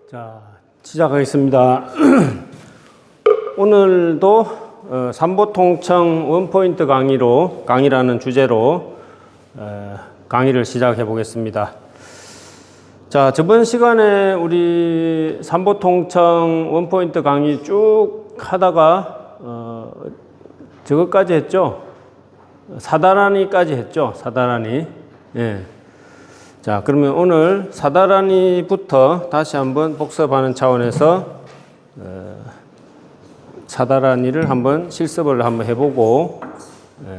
자, 시작하겠습니다. 오늘도 삼보통청 원포인트 강의라는 주제로 강의를 시작해 보겠습니다. 자, 저번 시간에 우리 삼보통청 원포인트 강의 쭉 하다가 저것까지 했죠. 사다라니까지 했죠. 사다라니. 예. 자, 그러면 오늘 사다라니부터 다시 한번 복습하는 차원에서 사다라니를 한번 실습을 한번 해보고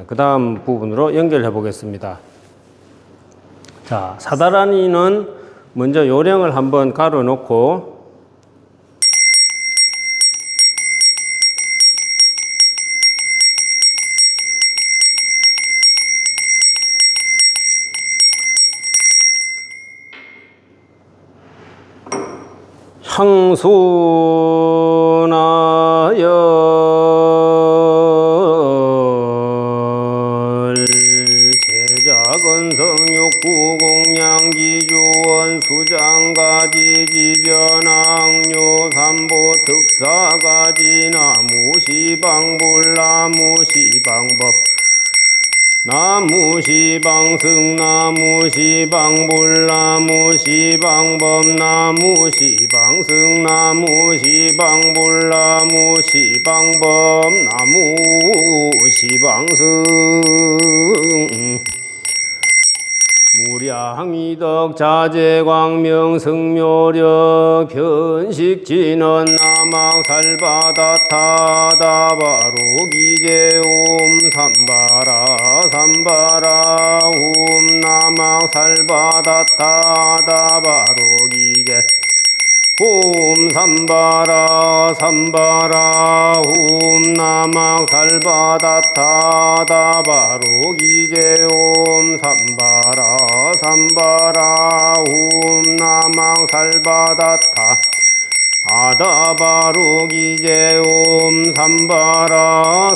그 다음 부분으로 연결해 보겠습니다. 자, 사다라니는 먼저 요령을 한번 가로 놓고 향수나열 제자건성욕구공양기주원 수장가지지변항요 삼보특사가지나무시방불 나무시방법 나무시방승 나무시방불 나무시방법 나무시방승 나무시방불 나무시방법 나무시방승 무량이덕 자재광명 승묘력 변식진원 남악살바다타다바로기제옴 삼바라 옴 남악살바다타다바로기제 옴 삼바라 옴 남악살바다타다바로기제 옴 삼바라 옴 남악살바다타 아다바로기제 옴 삼바라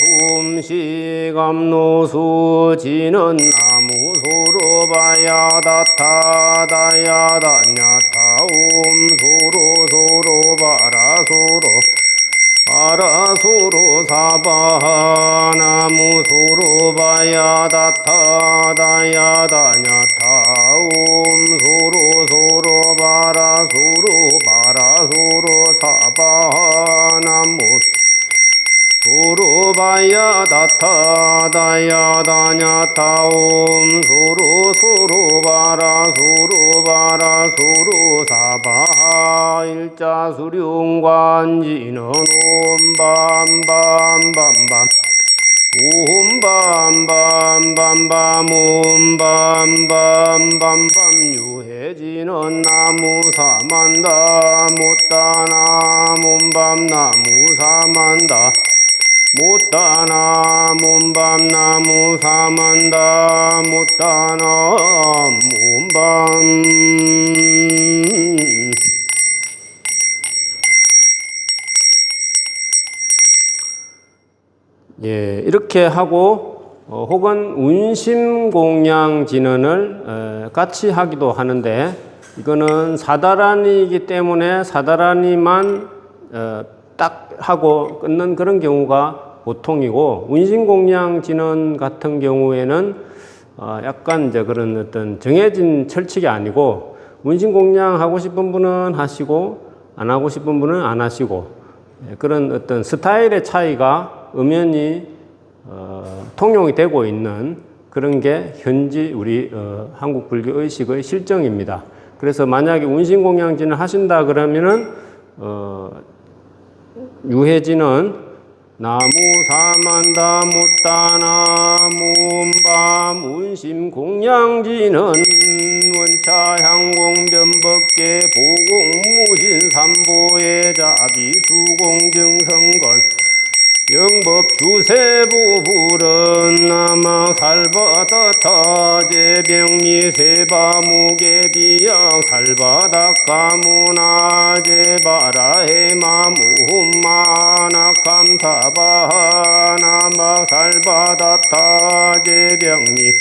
옴 시감노수 지는 나무 소로바야다타다야다냐타 옴 소로 사바나무 소로바야다타다야다냐타 옴 소로 사바나무 소로바야다타다야다냐타 옴 소로 사바 일자수룡관지는 옴밤밤밤밤 옴밤밤밤밤밤 유해지는 나무사만다 못다나 몸밤 나무사만다 못다나 몸밤 나무사만다 못다나 몸밤 예, 이렇게 하고 혹은 운심공양진언을 같이 하기도 하는데 이거는 사다라니이기 때문에 사다라니만 딱 하고 끊는 그런 경우가 보통이고 운심공양진언 같은 경우에는 약간 이제 그런 어떤 정해진 철칙이 아니고 운심공양 하고 싶은 분은 하시고 안 하고 싶은 분은 안 하시고 그런 어떤 스타일의 차이가 엄연히 통용이 되고 있는 그런 게 현지 우리 한국 불교 의식의 실정입니다. 그래서 만약에 운심공양진을 하신다 그러면은 유해진은 나무사만다 못다나 몸밤 운심공양진은 원차향공변법계 보공무신 삼보의 자비수공증성건 영법 주세부불은 남악살바다타 제병미 세바무게비약 살바닥가무나 제바라헤마무흠마나캄타바 남악살바다타 제병미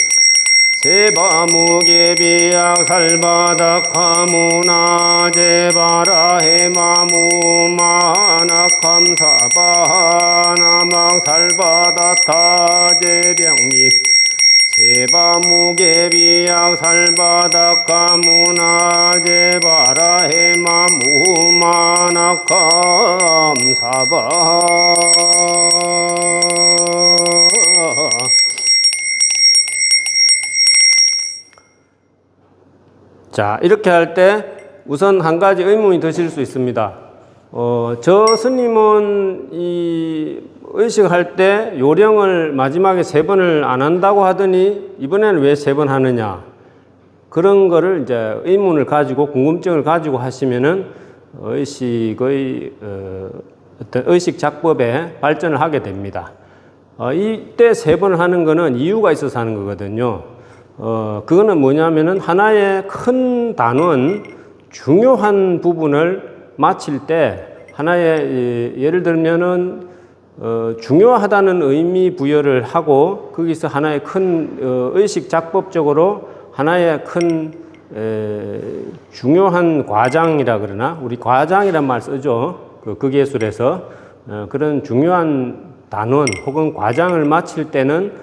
세바무게비약 살바닥하무나 제바라 해마무마나캄 사바나막 살바다타 제병리 세바무게비약 살바닥하무나 제바라 해마무마나캄 사바. 자, 이렇게 할 때 우선 한 가지 의문이 드실 수 있습니다. 저 스님은 이 의식할 때 요령을 마지막에 3번을 안 한다고 하더니 이번에는 왜 3번 하느냐. 그런 거를 이제 의문을 가지고 궁금증을 가지고 하시면은 의식의 어떤 의식 작법에 발전을 하게 됩니다. 이때 3번을 하는 거는 이유가 있어서 하는 거거든요. 그거는 뭐냐면은 하나의 큰 단원, 중요한 부분을 마칠 때 하나의 예를 들면은 중요하다는 의미 부여를 하고 거기서 하나의 큰 의식 작법적으로 하나의 큰 중요한 과장이라 그러나 우리 과장이란 말 쓰죠. 그 기술에서 그런 중요한 단원 혹은 과장을 마칠 때는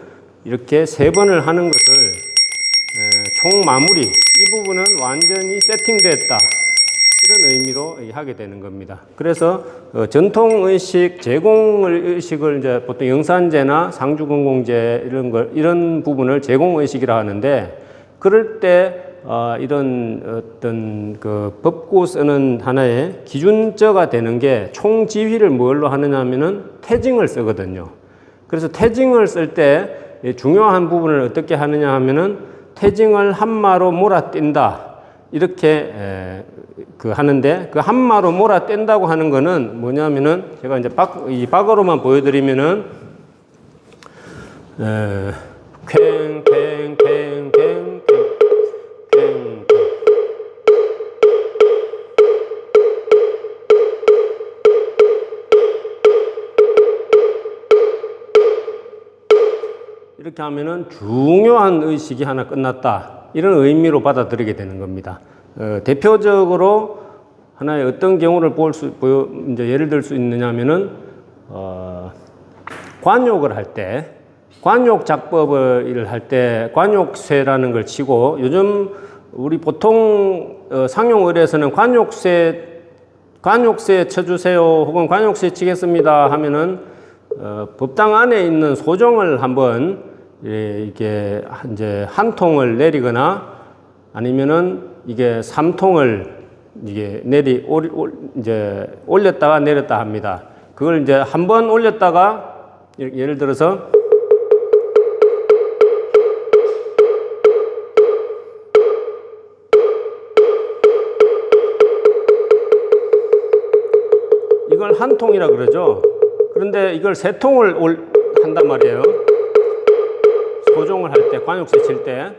이렇게 3번을 하는 것을 총 마무리, 이 부분은 완전히 세팅됐다. 이런 의미로 하게 되는 겁니다. 그래서 전통의식, 제공의식을 이제 보통 영산제나 상주건공제 이런 부분을 제공의식이라 하는데, 그럴 때 이런 어떤 그 법구 쓰는 하나의 기준저가 되는 게 총지휘를 뭘로 하느냐 하면은 태징을 쓰거든요. 그래서 태징을 쓸 때 중요한 부분을 어떻게 하느냐 하면은 태징을 한마로 몰아뛴다. 이렇게 하는데, 그 한마로 몰아뛴다고 하는 거는 뭐냐면은 제가 이제 이 박어로만 보여드리면은 캥 이렇게 하면은 중요한 의식이 하나 끝났다. 이런 의미로 받아들이게 되는 겁니다. 대표적으로 하나의 어떤 경우를 이제 예를 들 수 있느냐면은, 관욕을 할 때, 관욕 작법을 할 때, 관욕쇠라는 걸 치고, 요즘 우리 보통 상용의례에서는 관욕쇠 쳐주세요 혹은 관욕쇠 치겠습니다 하면은 법당 안에 있는 소정을 한번 이게 이제 한 통을 내리거나 아니면은 이게 3통을 이게 이제 올렸다가 내렸다 합니다. 그걸 이제 한 번 올렸다가 예를 들어서 이걸 한 통이라 그러죠. 그런데 이걸 3통을 한단 말이에요. 소종을 할 때, 관욕쇠 칠 때.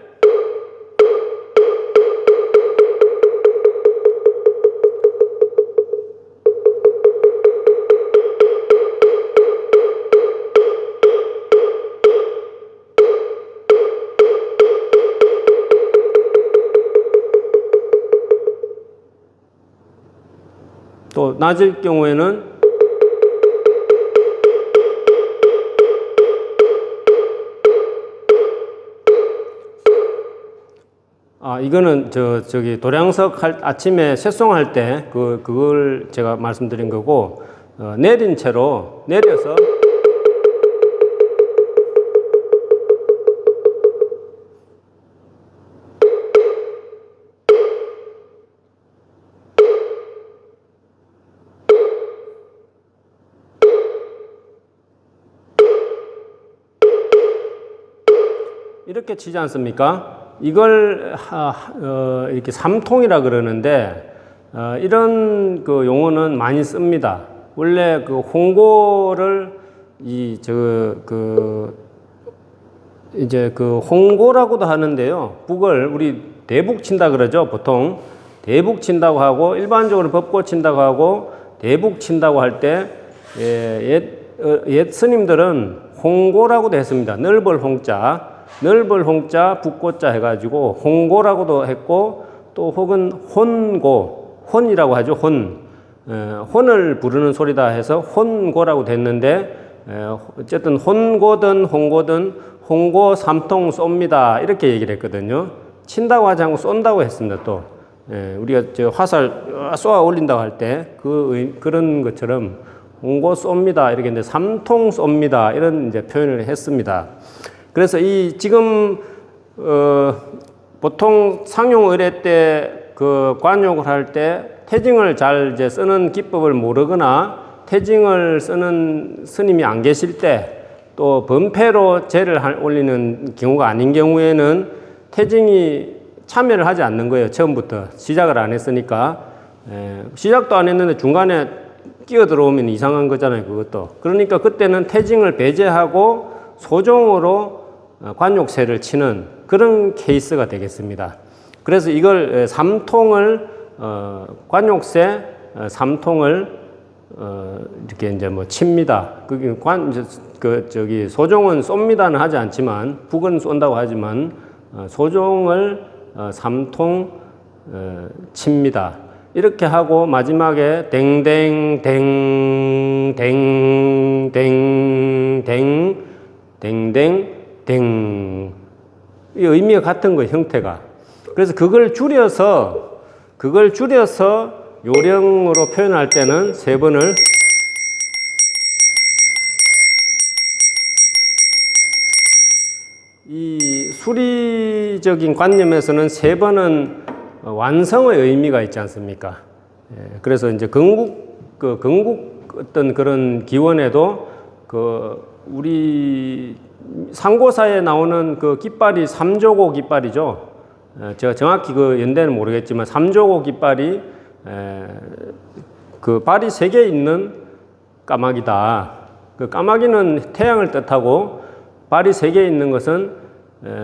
또 낮을 경우에는 이거는 저기 도량석 아침에 세송할 때 그걸 제가 말씀드린 거고, 내린 채로 내려서 이렇게 치지 않습니까? 이걸 이렇게 3통이라 그러는데, 이런 그 용어는 많이 씁니다. 원래 그 홍고를 이제 그 홍고라고도 하는데요. 북을 우리 대북 친다 그러죠. 보통 대북 친다고 하고, 일반적으로 법고 친다고 하고, 대북 친다고 할 때 옛 스님들은 홍고라고도 했습니다. 넓을 홍자. 넓을 홍자 북고자 해가지고 홍고라고도 했고 또 혹은 혼고, 혼이라고 하죠. 혼을 부르는 소리다 해서 혼고라고 됐는데 어쨌든 혼고든 홍고든 홍고 삼통 쏩니다 이렇게 얘기를 했거든요. 친다고 하지 않고 쏜다고 했습니다. 또 우리가 저 화살 쏘아 올린다고 할 때 그런 것처럼 홍고 쏩니다 이렇게 이제 삼통 쏩니다 이런 이제 표현을 했습니다. 그래서 이 지금 보통 상용 의례 때 그 관욕을 할 때 태징을 잘 이제 쓰는 기법을 모르거나 태징을 쓰는 스님이 안 계실 때 또 번패로 제를 올리는 경우가 아닌 경우에는 태징이 참여를 하지 않는 거예요. 처음부터 시작을 안 했으니까 시작도 안 했는데 중간에 끼어 들어오면 이상한 거잖아요. 그것도. 그러니까 그때는 태징을 배제하고 소종으로 관욕세를 치는 그런 케이스가 되겠습니다. 그래서 이걸 삼통을 관욕세 삼통을 이렇게 이제 뭐 칩니다. 그게 소종은 쏩니다는 하지 않지만 북은 쏜다고 하지만 소종을 삼통 칩니다. 이렇게 하고 마지막에 댕댕댕댕댕댕댕댕 이 의미가 같은 거예요. 형태가. 그래서 그걸 줄여서 요령으로 표현할 때는 세 번을 이 수리적인 관념에서는 세 번은 완성의 의미가 있지 않습니까? 그래서 이제 건국 어떤 그런 기원에도 우리 상고사에 나오는 그 깃발이 삼조고 깃발이죠. 제가 정확히 그 연대는 모르겠지만 삼조고 깃발이 그 발이 3개 있는 까마귀다. 그 까마귀는 태양을 뜻하고 발이 3개 있는 것은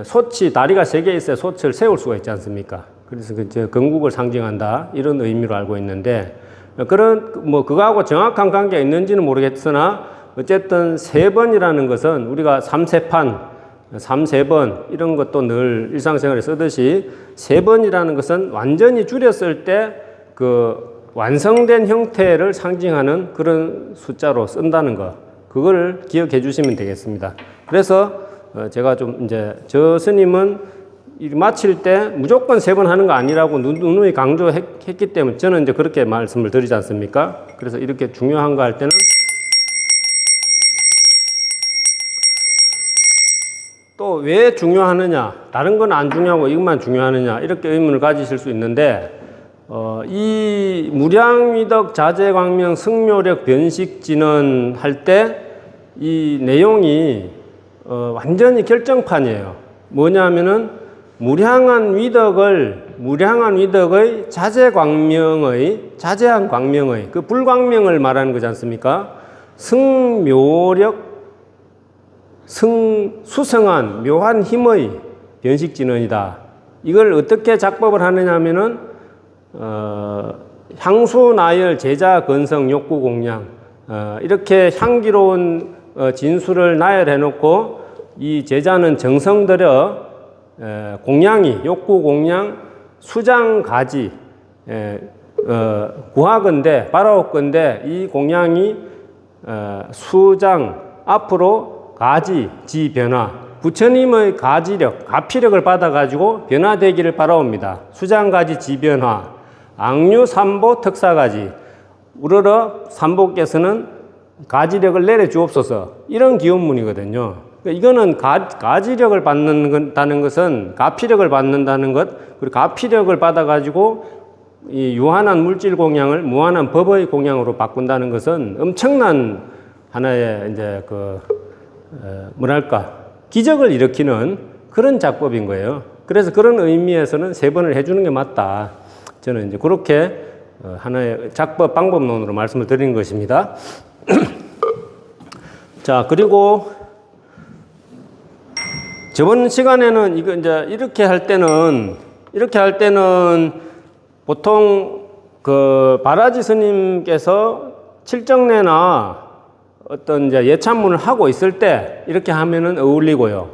솥이 다리가 3개 있어야 솥을 세울 수가 있지 않습니까? 그래서 건국을 상징한다 이런 의미로 알고 있는데 그거하고 정확한 관계가 있는지는 모르겠으나 어쨌든 3번이라는 것은 우리가 삼세판 3번 이런 것도 늘 일상생활에 쓰듯이 3번이라는 것은 완전히 줄였을 때 그 완성된 형태를 상징하는 그런 숫자로 쓴다는 거 그걸 기억해 주시면 되겠습니다. 그래서 제가 좀 이제 저 스님은 마칠 때 무조건 3번 하는 거 아니라고 누누이 강조했기 때문에 저는 이제 그렇게 말씀을 드리지 않습니까? 그래서 이렇게 중요한 거 할 때는 또 왜 중요하느냐, 다른 건 안 중요하고 이것만 중요하느냐 이렇게 의문을 가지실 수 있는데 이 무량위덕 자재광명 승묘력 변식진언 할 때 이 내용이 완전히 결정판이에요. 뭐냐면은 무량한 위덕의 자제한 광명의 그 불광명을 말하는 거지 않습니까? 승묘력 수성한 묘한 힘의 변식진언이다. 이걸 어떻게 작법을 하느냐 하면은 향수 나열 제자 건성 욕구 공양 이렇게 향기로운 진수를 나열해 놓고 이 제자는 정성 들여 공양이 욕구 공양 수장 가지 구하건대 바라옵건대 이 공양이 수장 앞으로 가지 지 변화 부처님의 가지력 가피력을 받아 가지고 변화되기를 바라옵니다. 수장 가지 지 변화 악류 삼보 특사가지 우러러 삼보께서는 가지력을 내려 주옵소서 이런 기원문이거든요. 이거는 가지력을 받는다는 것은 가피력을 받는다는 것 그리고 가피력을 받아 가지고 이 유한한 물질 공양을 무한한 법의 공양으로 바꾼다는 것은 엄청난 하나의 이제 뭐랄까 기적을 일으키는 그런 작법인 거예요. 그래서 그런 의미에서는 3번을 해주는 게 맞다. 저는 이제 그렇게 하나의 작법 방법론으로 말씀을 드리는 것입니다. 자, 그리고 저번 시간에는 이거 이제 이렇게 할 때는 보통 그 바라지 스님께서 칠정례나 어떤 이제 예찬문을 하고 있을 때 이렇게 하면은 어울리고요.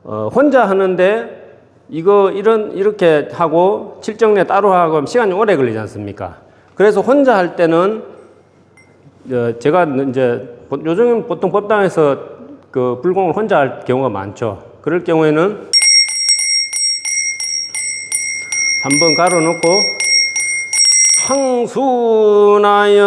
혼자 하는데 이렇게 하고 칠정내 따로 하고 시간이 오래 걸리지 않습니까? 그래서 혼자 할 때는 제가 이제 요즘 보통 법당에서 그 불공을 혼자 할 경우가 많죠. 그럴 경우에는 한번 갈아놓고 항수나열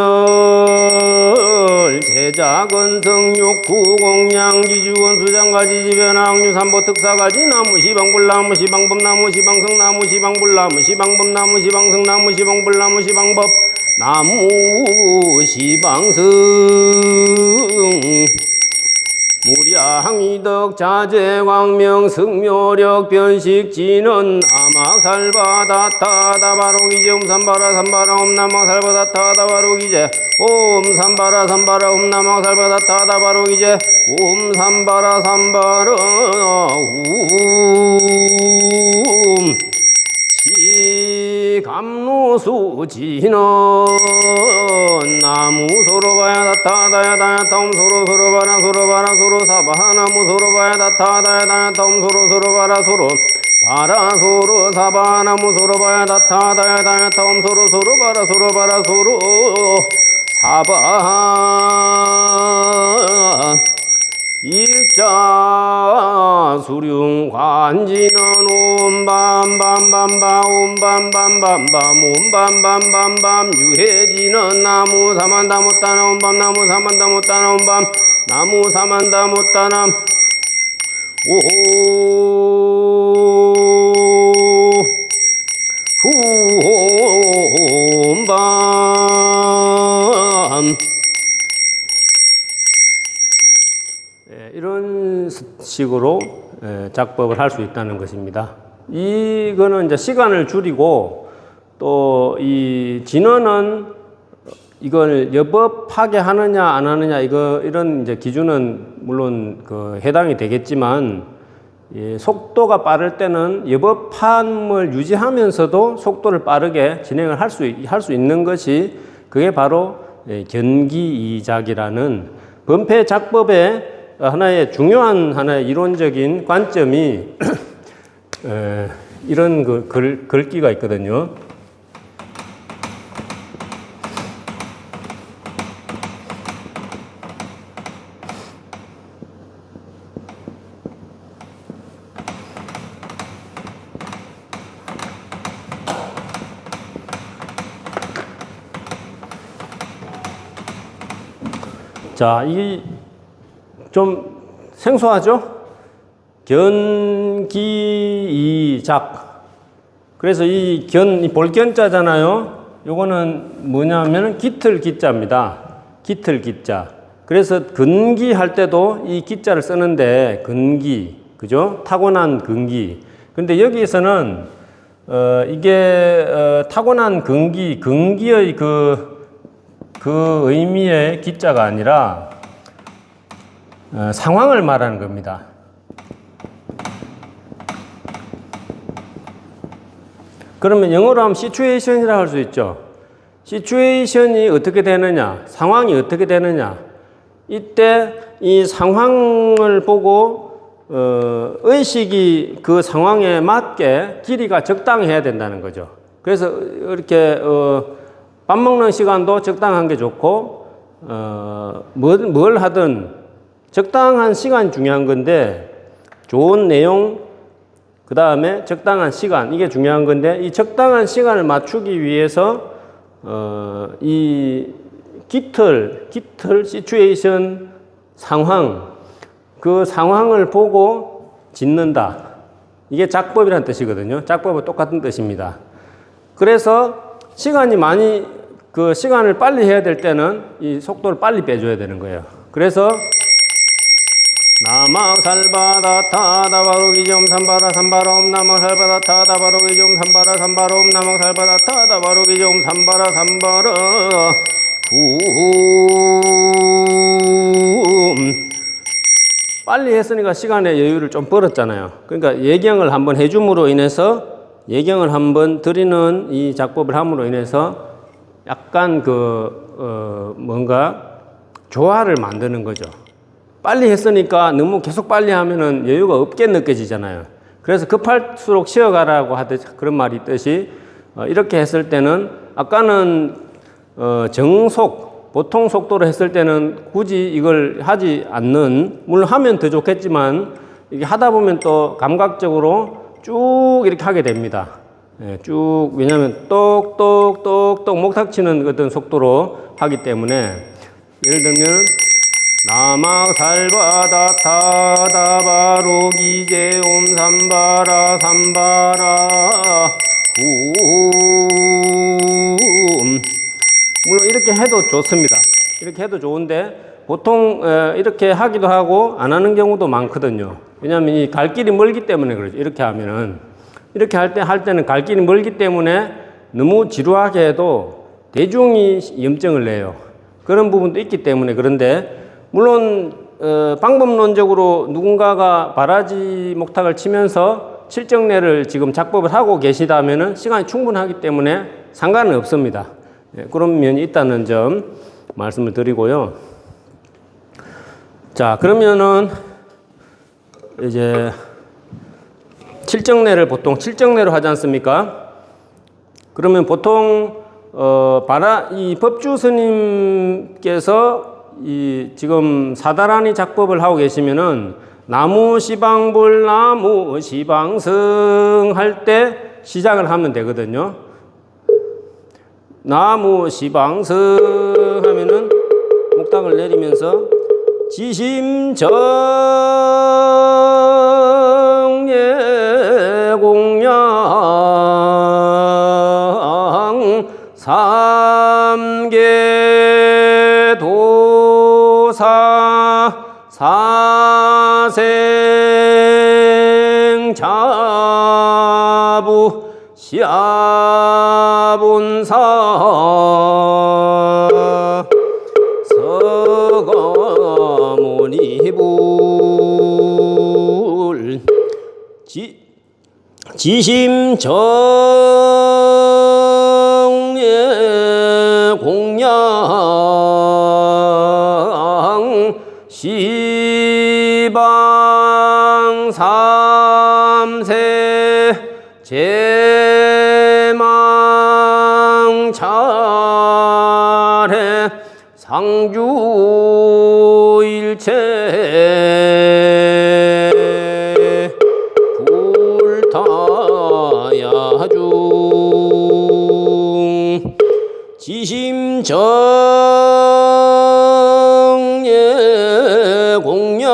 제자건성 육구공양 지주원 수장가지 지변항류 삼보 특사가지 나무 시방불나무 시방법나무 시방성나무 시방불나무 시방법나무 시방성나무 시방불나무 시방법 나무 시방성 무량이덕 자재광명 승묘력 변식지는 아막살바다타다바로기제 옴삼바라 옴나막살바다타다바로기제 옴삼바라 옴나막살바다타다바로기제 옴삼바라 시감노수지는 나무 소로바야 다타다야 다야타옴 소로바라 소로사바 나무 소로바야 다타다야 다야타옴 소로바라 소로바라 소로사바 나무 소로바야 다타다야 다야타옴 소로바라 소로사바 일자 수룡관지는 옴밤밤밤밤밤 유해지는 나무 사만다못다나 옴밤 나무 사만다못다나 옴밤 나무 사만다못다나 옴밤 이런 식으로 작법을 할 수 있다는 것입니다. 이거는 이제 시간을 줄이고 또 이 진언은 이걸 여법하게 하느냐 안 하느냐 이런 이제 기준은 물론 그 해당이 되겠지만 속도가 빠를 때는 여법함을 유지하면서도 속도를 빠르게 진행을 할 수 있는 것이 그게 바로 견기이작이라는 범패 작법의 하나의 중요한 하나의 이론적인 관점이 이런 글귀가 있거든요. 자, 좀 생소하죠? 견기이작. 그래서 이 볼견자잖아요. 요거는 뭐냐면 깃틀 기자입니다. 깃틀 기자. 그래서 근기할 때도 이 기자를 쓰는데 근기, 그죠? 타고난 근기. 근데 여기에서는 이게 타고난 근기의 그 의미의 기자가 아니라 상황을 말하는 겁니다. 그러면 영어로 하면 situation이라고 할 수 있죠. situation이 어떻게 되느냐, 상황이 어떻게 되느냐. 이때 이 상황을 보고 의식이 그 상황에 맞게 길이가 적당해야 된다는 거죠. 그래서 이렇게 밥 먹는 시간도 적당한 게 좋고 뭘 하든 적당한 시간이 중요한 건데 좋은 내용 그 다음에 적당한 시간 이게 중요한 건데 이 적당한 시간을 맞추기 위해서 이 깃틀 시츄에이션 상황 그 상황을 보고 짓는다. 이게 작법이라는 뜻이거든요. 작법은 똑같은 뜻입니다. 그래서 그 시간을 빨리 해야 될 때는 이 속도를 빨리 빼줘야 되는 거예요. 그래서 나막살바다타다바로기좀 삼바라 옴 나막살바다타다바로기좀 삼바라 옴 나막살바다타다바로기좀 삼바라 빨리 했으니까 시간의 여유를 좀 벌었잖아요. 그러니까 예경을 한번 해줌으로 인해서 예경을 한번 드리는 이 작법을 함으로 인해서 약간 뭔가 조화를 만드는 거죠. 빨리 했으니까 너무 계속 빨리 하면은 여유가 없게 느껴지잖아요. 그래서 급할수록 쉬어가라고 하듯이 그런 말이 있듯이 이렇게 했을 때는 아까는 정속, 보통 속도로 했을 때는 굳이 이걸 하지 않는, 물론 하면 더 좋겠지만 이게 하다 보면 또 감각적으로 쭉 이렇게 하게 됩니다. 예, 쭉, 왜냐하면 똑똑똑똑 목탁 치는 어떤 속도로 하기 때문에 예를 들면 나막 살바다 타다바로 기제 옴삼바라 삼바라 물론 이렇게 해도 좋습니다. 이렇게 해도 좋은데 보통 이렇게 하기도 하고 안 하는 경우도 많거든요. 왜냐하면 이 갈 길이 멀기 때문에 그러죠. 이렇게 하면은 이렇게 할 때는 갈 길이 멀기 때문에 너무 지루하게 해도 대중이 염증을 내요. 그런 부분도 있기 때문에. 그런데 물론 방법론적으로 누군가가 바라지 목탁을 치면서 칠정례를 지금 작법을 하고 계시다면은 시간이 충분하기 때문에 상관은 없습니다. 예, 그런 면이 있다는 점 말씀을 드리고요. 자, 그러면은 이제 칠정례를 보통 칠정례로 하지 않습니까? 그러면 보통 이 법주 스님께서 이 지금 사다라니 작법을 하고 계시면은 나무 시방불 나무 시방승 할 때 시작을 하면 되거든요. 나무 시방승 하면은 목탁을 내리면서 지심정예 공양 삼계 도사 사생 자부 시아본사 서거모니불 지심정예 공양 시방 삼세 제망 차례 상주 일체 불타야중 지심정예 공양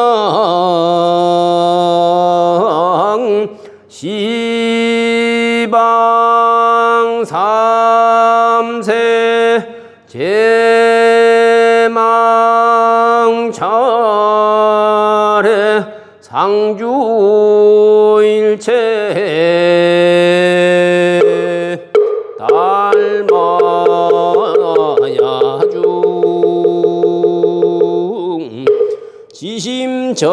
시방 삼세 제망 차례 상주 일체 닮아야중 지심정예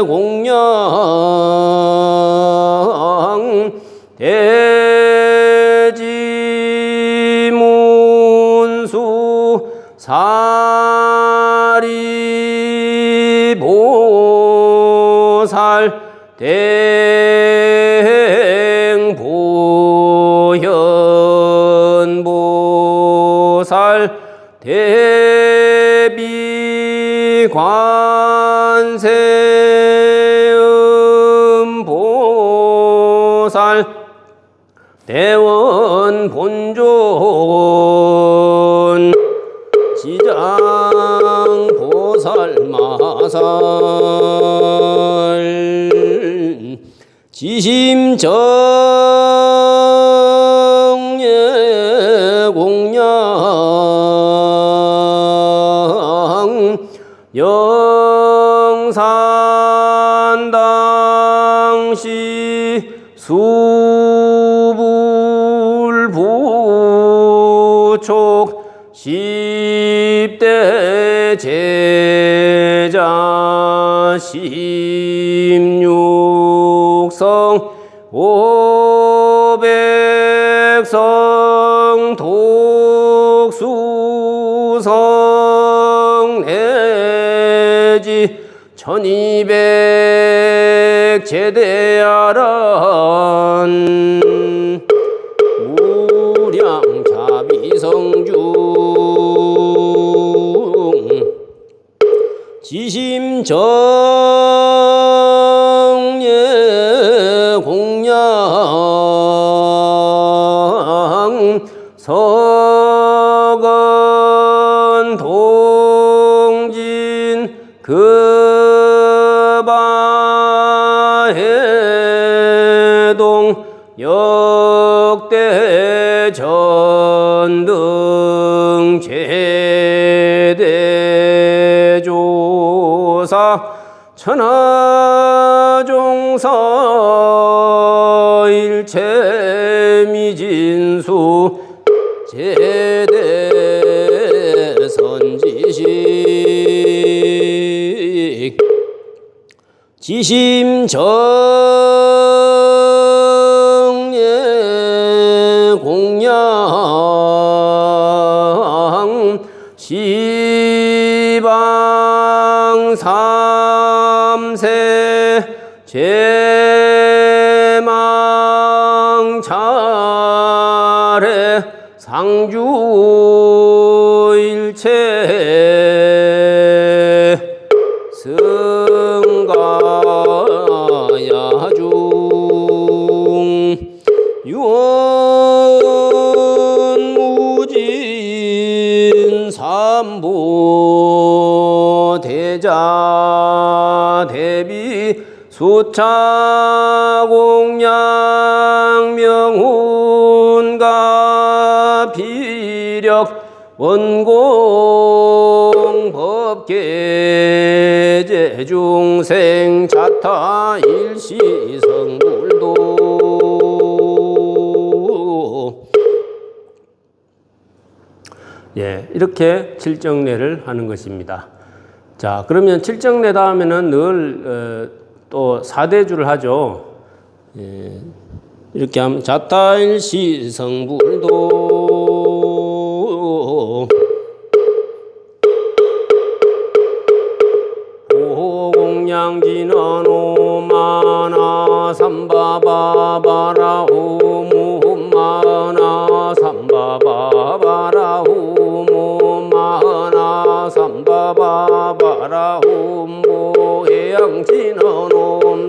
공양 대지문수 사리보살 대행보현보살 대비관세음보살 대원본존 지장보살마살 지심정예 공양 영산당시 수불부촉 10대 제자 16성 500성 독수성 대지 천이백 제대하란 무량자비성중 지심정예 공양 서건 동진 그바해동 역대 전등 제대조사 천하종사 일체미진수 제대 선지식 지심정예 공양 시방 삼세 제망차례 상주일체 승가야중 유언무진 삼보 대자 대비 수차 공양 명훈가 비력 원공 법계제 중생 자타 일시 성불도 예, 이렇게 칠정례를 하는 것입니다. 자, 그러면 칠정례 다음에는 늘 또 사대주를 하죠. 예, 이렇게 하면 자타일시 성불도 보공양진은 오마나 삼바바바라 오무마나 삼바바바라 오무마나 삼바바바라 오무해양진은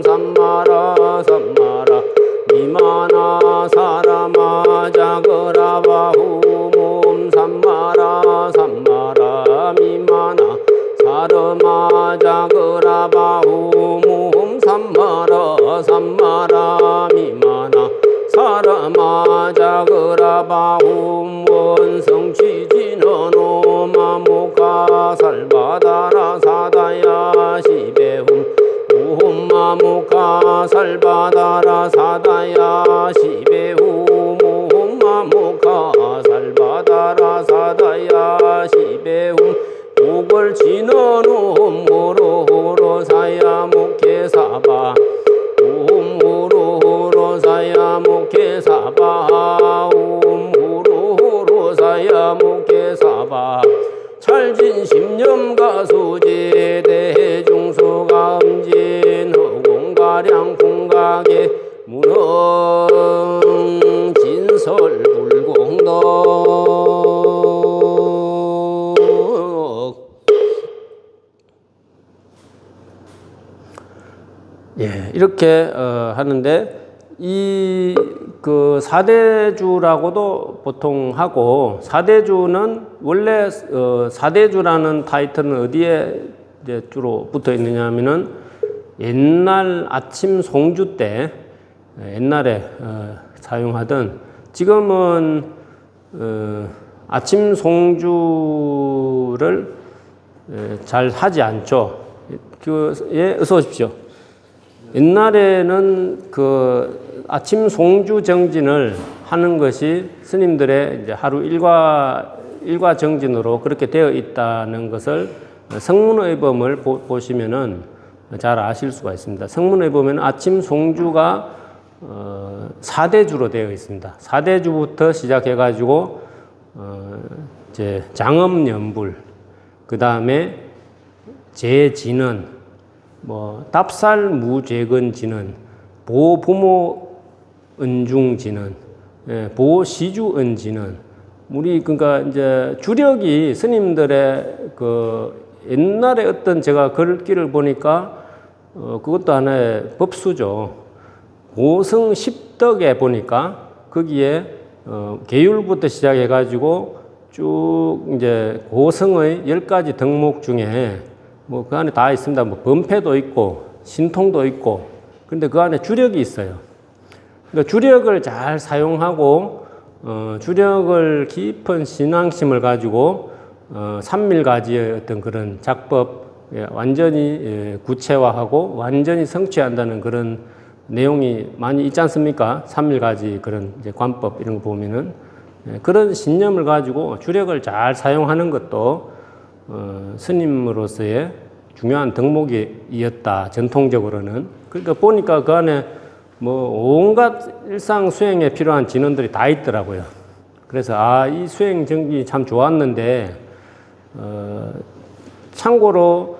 삼마라 삼마라 미마나 사라마 자그라바 후몸 삼마라 삼마라 미마나 사르마 자그라바 후몸 삼마라 삼마라 미마나 사라마 자그라바 후 원성취지는 오마무카 살바다라 사다야 시베훔 오홈마무카 살바다라 사다야 시베후 모홈마무카 살바다라 사다야 시베후 옥을 지는 옴호로호로 사야 목해 사바 옴호로호로 사야 목해 사바 옴호로호로 사야 목해 사바 찰진 십념가 수제 대중수가 음진 허공가량 궁각의 문흥 진설 불공덕 예, 이렇게 하는데 이 그 사대주라고도 보통 하고 사대주는 원래 사대주라는 타이틀은 어디에 이제 주로 붙어 있느냐 하면은 옛날 아침 송주 때 옛날에 사용하던 지금은 아침 송주를 잘 하지 않죠. 예, 어서 오십시오. 옛날에는 그 아침 송주 정진을 하는 것이 스님들의 이제 하루 일과 정진으로 그렇게 되어 있다는 것을 성문의범을 보시면은 잘 아실 수가 있습니다. 성문의범에는 아침 송주가 4대주로 되어 있습니다. 4대주부터 시작해가지고 이제 장엄연불, 그 다음에 제진언, 답살 무죄근진언, 보부모 은중진언, 보시주은진언. 우리 그러니까 이제 주력이 스님들의 그 옛날에 어떤 제가 글귀를 보니까 그것도 하나의 법수죠. 고성 십덕에 보니까 거기에 계율부터 시작해 가지고 쭉 이제 고성의 10가지 덕목 중에 그 안에 다 있습니다. 범패도 있고 신통도 있고. 근데 그 안에 주력이 있어요. 그러니까 주력을 잘 사용하고 주력을 깊은 신앙심을 가지고 삼밀가지의 어떤 그런 작법 완전히 구체화하고 완전히 성취한다는 그런 내용이 많이 있지 않습니까? 삼밀가지 그런 이제 관법 이런 거 보면은 그런 신념을 가지고 주력을 잘 사용하는 것도 스님으로서의 중요한 덕목이었다. 전통적으로는. 그러니까 보니까 그 안에 온갖 일상 수행에 필요한 진언들이 다 있더라고요. 그래서 이 수행 정기 참 좋았는데 참고로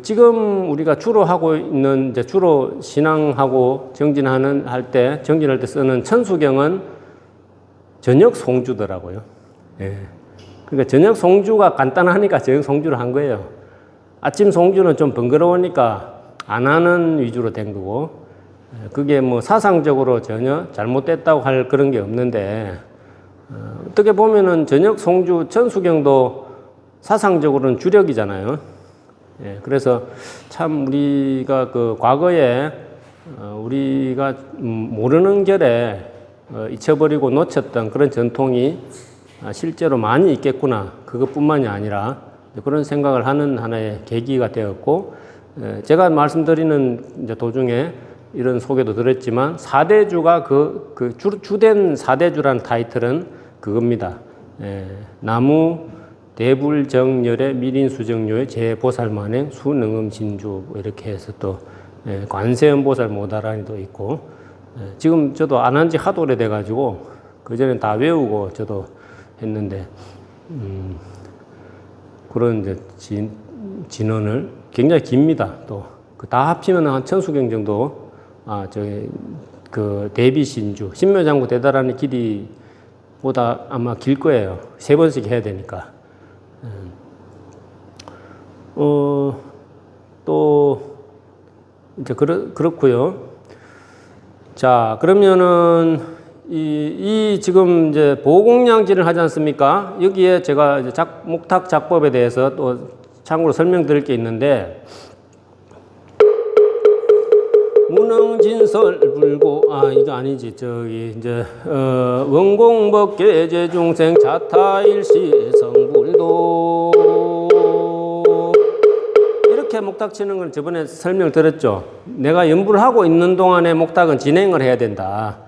지금 우리가 주로 하고 있는 이제 주로 신앙하고 정진할 때 쓰는 천수경은 저녁 송주더라고요. 예. 그러니까 저녁 송주가 간단하니까 저녁 송주를 한 거예요. 아침 송주는 좀 번거로우니까 안 하는 위주로 된 거고, 그게 사상적으로 전혀 잘못됐다고 할 그런 게 없는데, 어떻게 보면은 저녁 송주 천수경도 사상적으로는 주력이잖아요. 예, 그래서 참 우리가 과거에 우리가 모르는 결에 잊혀버리고 놓쳤던 그런 전통이 실제로 많이 있겠구나. 그것뿐만이 아니라 그런 생각을 하는 하나의 계기가 되었고, 제가 말씀드리는 이제 도중에 이런 소개도 들었지만 사대주가 주된 사대주라는 타이틀은 그겁니다. 나무 대불정열의 미린수정료의 제보살만행 수능음진주 이렇게 해서 또 관세음보살 모다라니도 있고, 지금 저도 안 한 지 하도 오래돼 가지고 그전엔 다 외우고 저도 했는데 그런 이제 진언을 굉장히 깁니다. 또 다 합치면 한 천수경 정도 대비신주 신묘장구 대다라는 길이보다 아마 길 거예요. 3번씩 해야 되니까. 또 이제 그렇고요. 자, 그러면은 이 지금 이제 보공양진을 하지 않습니까? 여기에 제가 이제 목탁 작법에 대해서 또 참고로 설명드릴 게 있는데, 무능진설 불고 이거 아니지. 이제 원공법계 제중생 자타일시 성불도 이렇게 목탁 치는 걸 저번에 설명을 드렸죠. 내가 연불을 하고 있는 동안에 목탁은 진행을 해야 된다.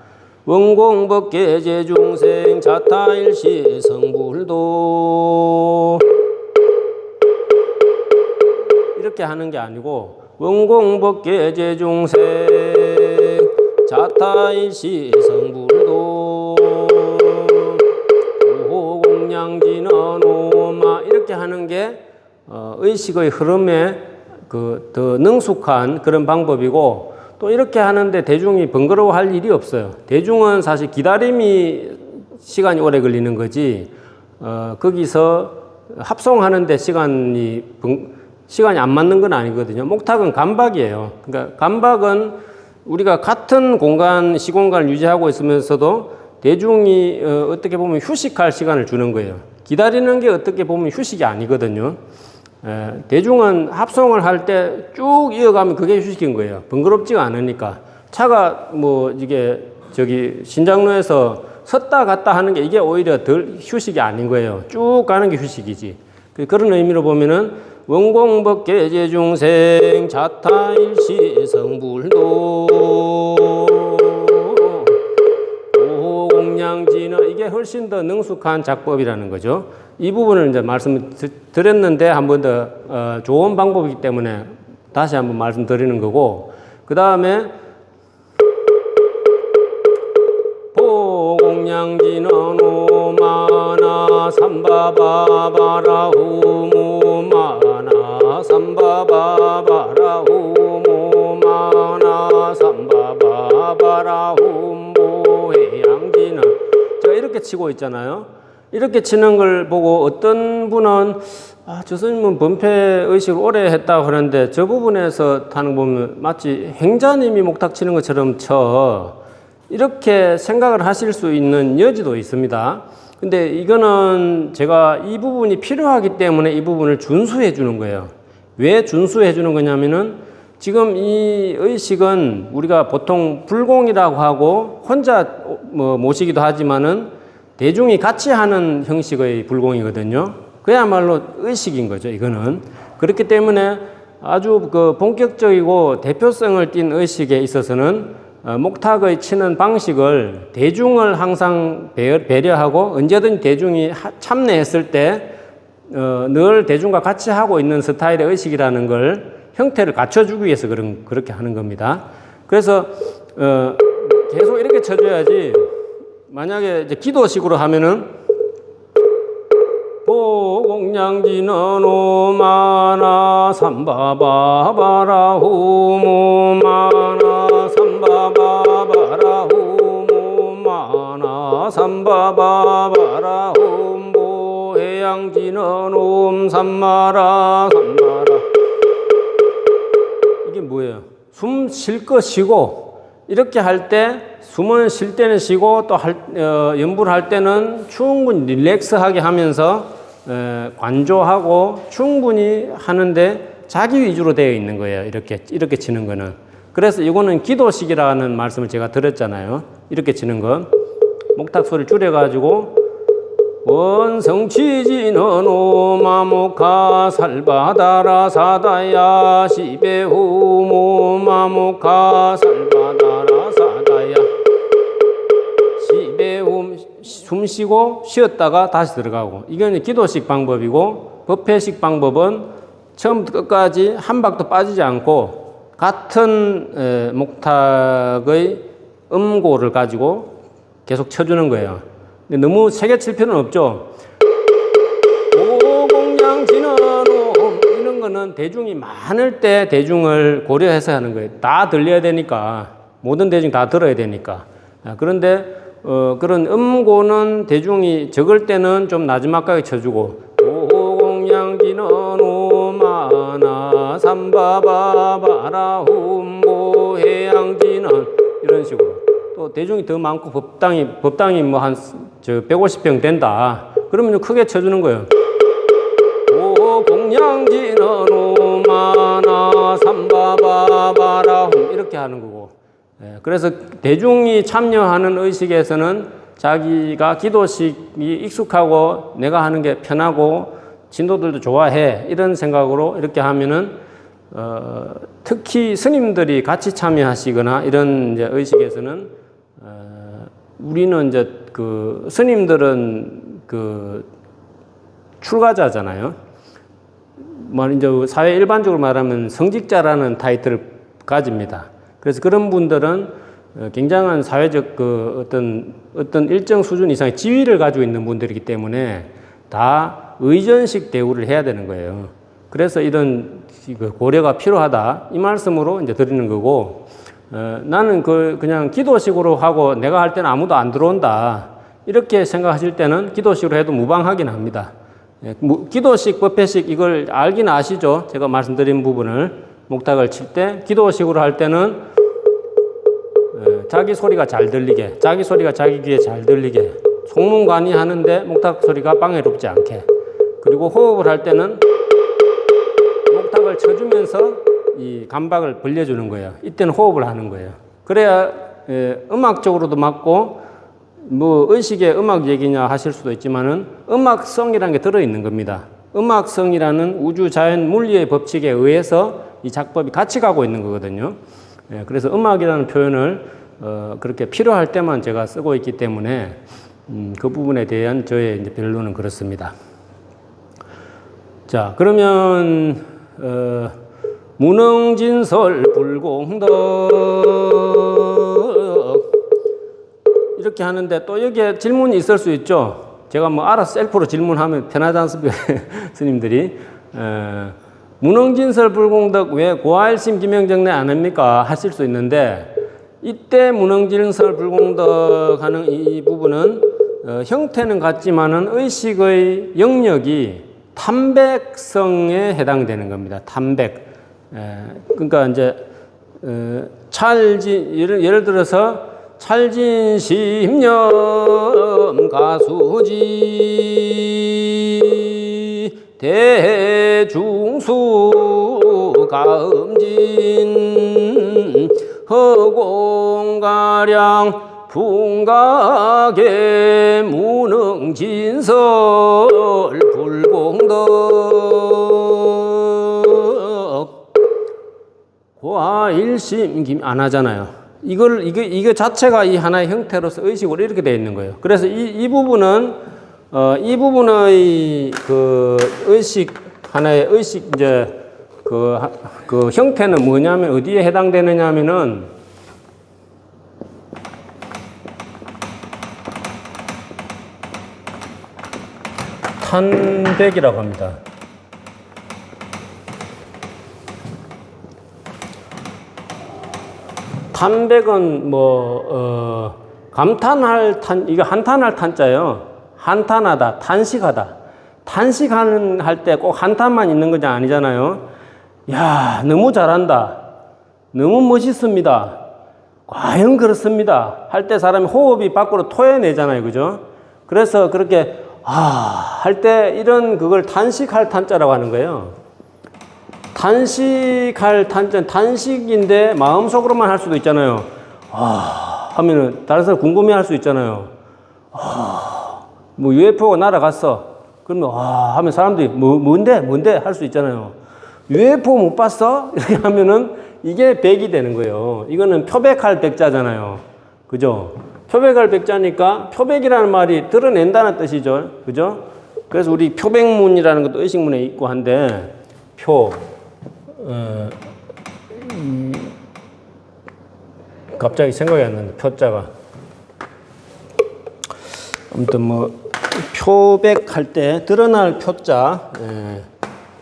원공법계 제중생 자타일시 성불도 이렇게 하는 게 아니고 원공법계 제중생 자타일시 성불도 오공양진언 오마 이렇게 하는 게 의식의 흐름에 더 능숙한 그런 방법이고, 또 이렇게 하는데 대중이 번거로워할 일이 없어요. 대중은 사실 기다림이 시간이 오래 걸리는 거지, 거기서 합성하는데 시간이 안 맞는 건 아니거든요. 목탁은 감박이에요. 그러니까 감박은 우리가 같은 시공간을 유지하고 있으면서도 대중이 어떻게 보면 휴식할 시간을 주는 거예요. 기다리는 게 어떻게 보면 휴식이 아니거든요. 대중은 합성을 할 때 쭉 이어가면 그게 휴식인 거예요. 번거롭지가 않으니까. 차가 신장로에서 섰다 갔다 하는 게 이게 오히려 덜 휴식이 아닌 거예요. 쭉 가는 게 휴식이지. 그런 의미로 보면은 원공법계 제중생 자타일시 성불도 오공양진언 이게 훨씬 더 능숙한 작법이라는 거죠. 이 부분을 이제 말씀을 드렸는데 한 번 더 좋은 방법이기 때문에 다시 한번 말씀드리는 거고, 그 다음에 보공양진언 오마나 삼바바바라 후무마나 삼바바바라 후모마나 삼바바바라 훔보해양지는 제가 이렇게 치고 있잖아요. 이렇게 치는 걸 보고 어떤 분은 저 스님은 번패 의식을 오래 했다고 하는데 저 부분에서 타는 거 보면 마치 행자님이 목탁 치는 것처럼 쳐 이렇게 생각을 하실 수 있는 여지도 있습니다. 근데 이거는 제가 이 부분이 필요하기 때문에 이 부분을 준수해 주는 거예요. 왜 준수해 주는 거냐면은 지금 이 의식은 우리가 보통 불공이라고 하고 혼자 모시기도 하지만은 대중이 같이 하는 형식의 불공이거든요. 그야말로 의식인 거죠, 이거는. 그렇기 때문에 아주 그 본격적이고 대표성을 띈 의식에 있어서는 목탁의 치는 방식을 대중을 항상 배려하고 언제든 대중이 참여했을 때 늘 대중과 같이 하고 있는 스타일의 의식이라는 걸 형태를 갖춰주기 위해서 그렇게 하는 겁니다. 그래서 계속 이렇게 쳐줘야지 만약에 이제 기도식으로 하면은 보공양지는 오마나 삼바바바라 후모마나 삼바바바라 후모마나 삼바바바라 훔보해양지는 옴삼마라 삼마라. 이게 뭐예요? 숨 쉴 거 쉬고 이렇게 할 때 숨은 쉴 때는 쉬고 또 연부를 할 때는 충분히 릴렉스하게 하면서 관조하고 충분히 하는데 자기 위주로 되어 있는 거예요. 이렇게 치는 거는. 그래서 이거는 기도식이라는 말씀을 제가 드렸잖아요. 이렇게 치는 거. 목탁 소리를 줄여가지고 원성치지는 오마모카 살바다라 사다야 시베후모마모카 살바다라 사다야 시베후 숨 쉬고 쉬었다가 다시 들어가고 이건 기도식 방법이고 법회식 방법은 처음부터 끝까지 한 박도 빠지지 않고 같은 목탁의 음고를 가지고 계속 쳐주는 거예요. 근데 너무 세게 칠 필요는 없죠. 오공양지는 이런 거는 대중이 많을 때 대중을 고려해서 하는 거예요. 다 들려야 되니까 모든 대중 다 들어야 되니까. 그런데 그런 음고는 대중이 적을 때는 좀 나지막하게 쳐주고 오공양지는 오마나 삼바바바라 훔보해양지는 이런 식으로. 또 대중이 더 많고 법당이 뭐 한 150평 된다. 그러면 크게 쳐주는 거예요. 오 공양지는 오마나 삼바바바라 이렇게 하는 거고. 그래서 대중이 참여하는 의식에서는 자기가 기도식이 익숙하고 내가 하는 게 편하고 진도들도 좋아해 이런 생각으로 이렇게 하면은 특히 스님들이 같이 참여하시거나 이런 이제 의식에서는 우리는 이제 그 스님들은 그 출가자잖아요. 이제 사회 일반적으로 말하면 성직자라는 타이틀을 가집니다. 그래서 그런 분들은 굉장한 사회적 그 어떤 일정 수준 이상의 지위를 가지고 있는 분들이기 때문에 다 의전식 대우를 해야 되는 거예요. 그래서 이런 고려가 필요하다 이 말씀으로 이제 드리는 거고, 나는 그냥 기도식으로 하고 내가 할 때는 아무도 안 들어온다 이렇게 생각하실 때는 기도식으로 해도 무방하긴 합니다. 기도식, 법회식 이걸 알긴 아시죠? 제가 말씀드린 부분을 목탁을 칠 때 기도식으로 할 때는 자기 소리가 잘 들리게, 자기 소리가 자기 귀에 잘 들리게 송문관이 하는데 목탁 소리가 방해롭지 않게, 그리고 호흡을 할 때는 목탁을 쳐주면서 이 감박을 벌려주는 거예요. 이때는 호흡을 하는 거예요. 그래야 음악적으로도 맞고 뭐 의식의 음악 얘기냐 하실 수도 있지만은 음악성이라는 게 들어있는 겁니다. 음악성이라는 우주 자연 물리의 법칙에 의해서 이 작법이 같이 가고 있는 거거든요. 그래서 음악이라는 표현을 그렇게 필요할 때만 제가 쓰고 있기 때문에 그 부분에 대한 저의 이제 변론은 그렇습니다. 자, 그러면 무능진설 불공덕 이렇게 하는데 또 여기에 질문이 있을 수 있죠. 제가 뭐 알아서 셀프로 질문하면 편하지 않습니까? 스님들이. 문흥진설 불공덕 왜 고아일심 기명정내 안 합니까? 하실 수 있는데 이때 문흥진설 불공덕 하는 이 부분은 형태는 같지만은 의식의 영역이 탐백성에 해당되는 겁니다. 탐백. 그러니까 이제 예를 들어서 찰진심념 가수지 대중수 가음진 허공가량 풍각의 무능진설 불공덕 고아일심 안 하잖아요. 이거 자체가 이 하나의 형태로서 의식으로 이렇게 되어 있는 거예요. 그래서 이 부분은 이 부분의 그 의식 하나의 의식 이제 그 형태는 뭐냐면 어디에 해당되느냐 하면은 탄백이라고 합니다. 탄백은 감탄할 이거 한탄할 탄자예요. 한탄하다, 단식하다. 단식하는 할 때 꼭 한탄만 있는 것이 아니잖아요. 야, 너무 잘한다. 너무 멋있습니다. 과연 그렇습니다. 할 때 사람이 호흡이 밖으로 토해내잖아요. 그죠? 그래서 그렇게 할 때 이런 그걸 단식할 탄자라고 하는 거예요. 단식할 탄자, 단식인데 마음속으로만 할 수도 있잖아요. 하면은 다른 사람 궁금해 할 수 있잖아요. 뭐 UFO가 날아갔어. 그러면 하면 사람들이 뭔데 할 수 있잖아요. UFO 못 봤어? 이렇게 하면은 이게 백이 되는 거예요. 이거는 표백할 백자잖아요. 그죠? 표백할 백자니까 표백이라는 말이 드러낸다는 뜻이죠. 그죠? 그래서 우리 표백문이라는 것도 의식문에 있고 한데 갑자기 생각이 안 나는데 표자가 아무튼 뭐 표백할 때 드러날 표자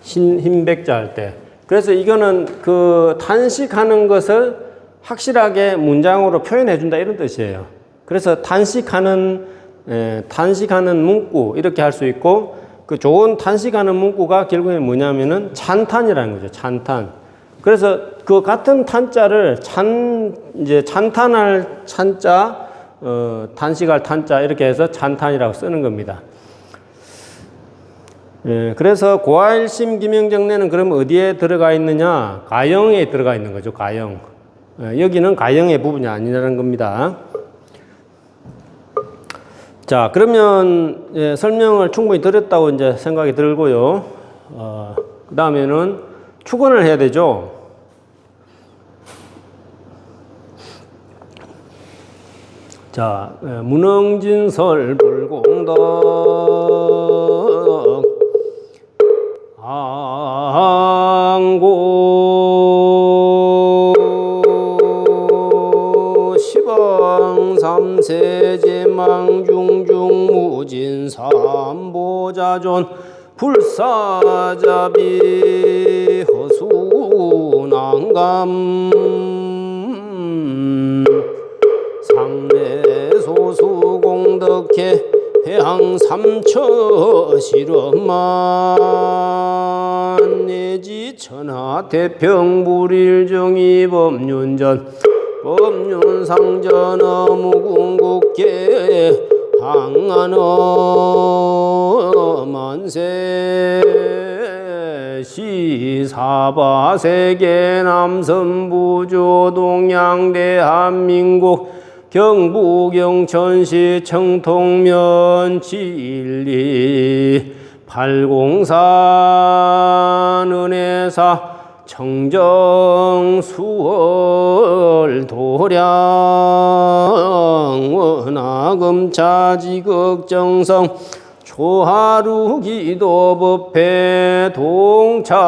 흰백자 할 때 그래서 이거는 그 단식하는 것을 확실하게 문장으로 표현해 준다 이런 뜻이에요. 그래서 단식하는 문구 이렇게 할 수 있고 그 좋은 단식하는 문구가 결국에 뭐냐면은 찬탄이라는 거죠. 찬탄. 그래서 그 같은 탄자를 찬탄할 찬자, 단식할 탄자 이렇게 해서 찬탄이라고 쓰는 겁니다. 그래서 고아일심 기명정내는 그럼 어디에 들어가 있느냐? 가영에 들어가 있는 거죠. 가영. 여기는 가영의 부분이 아니라는 겁니다. 자, 그러면 설명을 충분히 드렸다고 이제 생각이 들고요. 그 다음에는 추건을 해야 되죠. 자, 문흥진설 불공덕 항고 시방삼세제망중중 무진삼보자존 불사자비 허수난감 상내소수공덕해 해항삼처 실험만 내지 천하태평불일정이 법륜전 법륜상전 어무궁국계 항안어 만세 시사바세계 남선부조 동양대한민국 경부경천시 청통면 진리 803 은혜사 청정수월 도량 원하금차지극정성 초하루기도법회 동참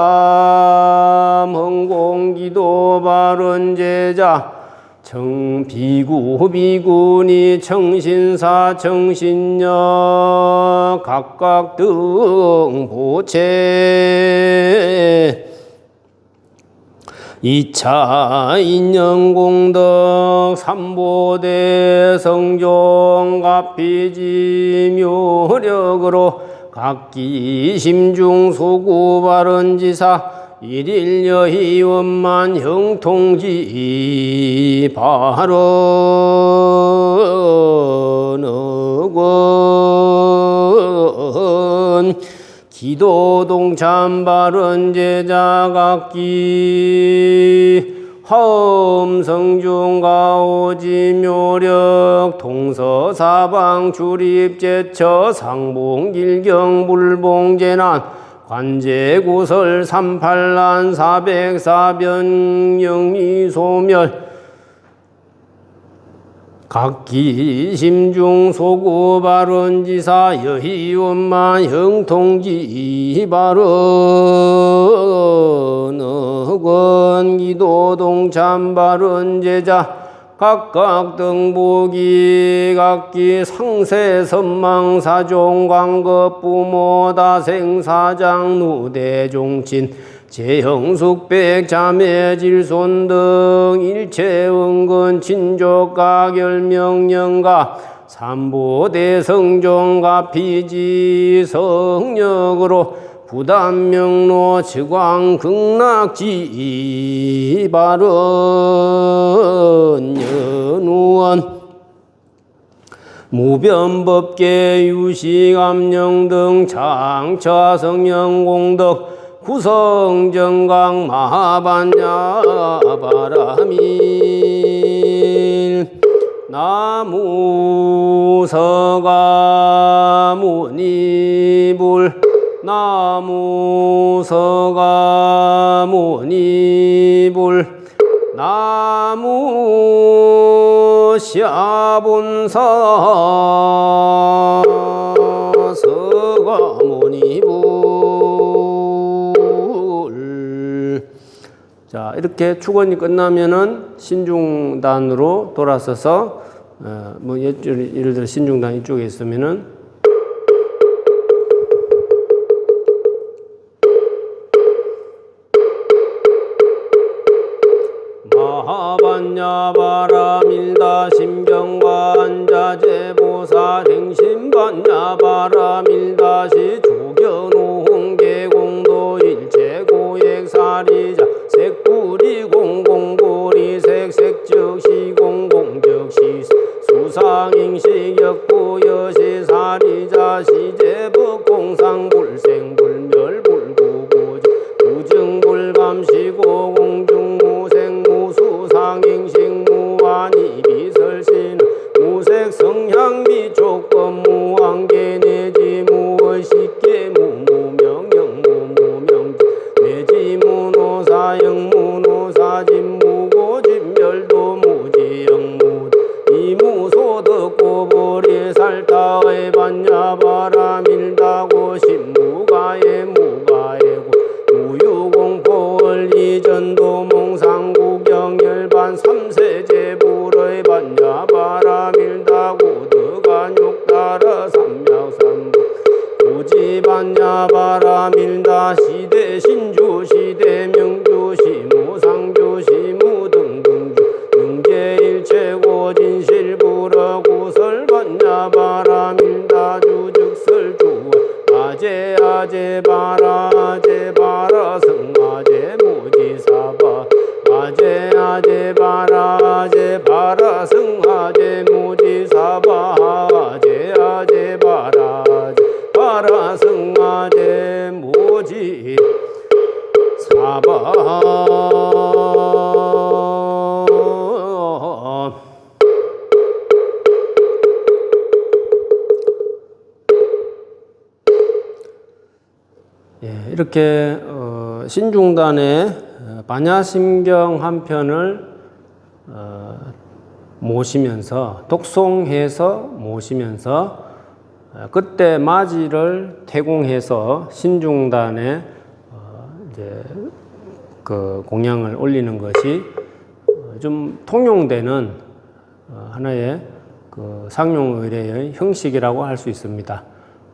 헌공기도 바른제자 비구니 청신사 청신녀 각각 등 보채 이차 인연공덕 삼보대 성종 갑피지 묘력으로 각기 심중 소구 바른지사 일일여희 원만 형통지 발언어권 기도동참 바른 제자 각기 화엄성중가오지 묘력 동서사방 출입제처 상봉길경 불봉제난 관제구설 삼팔난 사백사변 영리소멸 각기 심중 소구 바른지사 여희원만 형통지 발언어권 기도동참 바른제자 각각 등보기 각기 상세선망사종 광급 부모 다생사장 누대종친 제형숙백 자매 질손 등 일체 은근 친족 가결명령가 삼보대성종 가피지 성력으로 부담명로 측왕 극락지 발언 연우원 무변법계 유식암령 등 장차 성령공덕 구성정강 마반야 바라밀 나무서가모니불 나무서가모니불 나무샤본사 서가모니불. 자, 이렇게 축원이 끝나면은 신중단으로 돌아서서 뭐 예를 들어 신중단 이쪽에 있으면은 마하반야바라밀다 심경관자제보사 행심반야바라밀다시 조견오홍계공도 일체고액사리자 색불이공공보리 색색즉시공공즉시 수상행식역부여시사리자 시제법공상불생불멸불구고지 무증불감시고 공중무생무수상행식무한이 비설신 무색성향비촉법 무한계내지 무의식계 무무명령 내지 무노사영 무노사진 무고진멸도 무지영 이무소득고보리 살타의 반야바라밀다고 신무가의 무가의고 무유공포월 이전도 몽상구경열반 삼세제불의 반야바라밀다고 득안욕따라 삼약삼부 고지반야바라밀다 시대신주 시대명주 시무상주 시무등등주 능제일체고 진실불어구설반야바라밀다 주즉설주 아제아제바라 승아제무지사바 아제아제바라 승아제무지사바 아제아제바라 승아제무지 사바. 이렇게 신중단의 반야심경 한 편을 모시면서 독송해서 모시면서 그때 맞이를 태공해서 신중단에 이제 그 공양을 올리는 것이 좀 통용되는 하나의 그 상용의례의 형식이라고 할 수 있습니다.